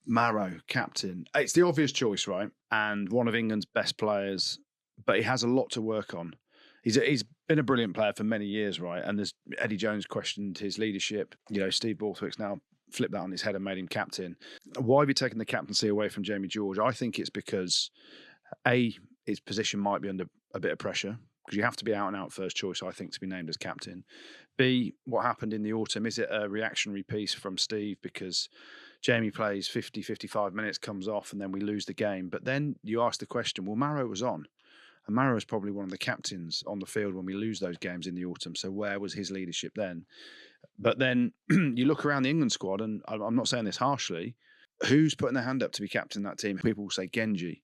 Maro, captain. It's the obvious choice, right? And one of England's best players, but he has a lot to work on. He's been a brilliant player for many years, right? And there's Eddie Jones questioned his leadership. Steve Borthwick's now flipped that on his head and made him captain. Why have you taken the captaincy away from Jamie George? I think it's because his position might be under a bit of pressure because you have to be out and out first choice, I think, to be named as captain. B, what happened in the autumn? Is it a reactionary piece from Steve because Jamie plays 50, 55 minutes, comes off, and then we lose the game? But then you ask the question, well, Maro was on. And Maro is probably one of the captains on the field when we lose those games in the autumn. So where was his leadership then? But then you look around the England squad, and I'm not saying this harshly, who's putting their hand up to be captain of that team? People will say Genji.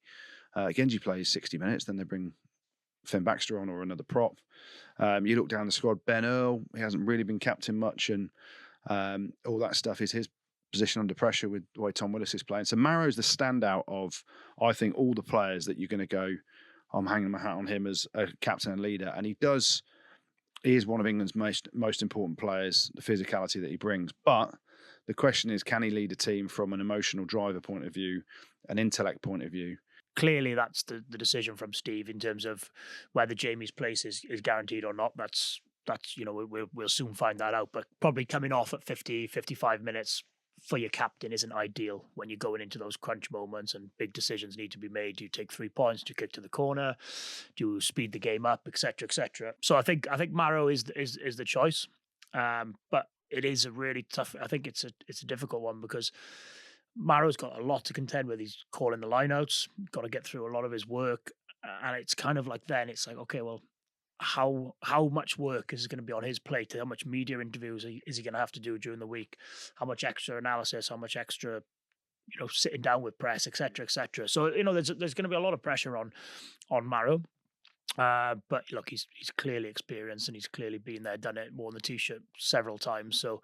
Genji plays 60 minutes, then they bring Finn Baxter on or another prop. You look down the squad, Ben Earl, he hasn't really been captain much, and all that stuff is his position under pressure with the way Tom Willis is playing. So Maro's the standout of, I think, all the players that you're going to go, I'm hanging my hat on him as a captain and leader. And he is one of England's most important players, the physicality that he brings. But the question is, can he lead a team from an emotional driver point of view, an intellect point of view? Clearly, that's the decision from Steve in terms of whether Jamie's place is guaranteed or not. That's we'll soon find that out. But probably coming off at 50, 55 minutes for your captain isn't ideal when you're going into those crunch moments and big decisions need to be made. Do you take 3 points? Do you kick to the corner? Do you speed the game up, etc., etc.? So I think Maro is the choice, but it is a really tough. I think it's a difficult one because Maro's got a lot to contend with. He's calling the lineouts, got to get through a lot of his work, and it's kind of like then it's like, okay, well, how much work is going to be on his plate? How much media interviews is he going to have to do during the week? How much extra analysis? How much extra, sitting down with press, etc., etc. So there's going to be a lot of pressure on Maro. But look, he's clearly experienced and he's clearly been there, done it, worn the t-shirt several times. So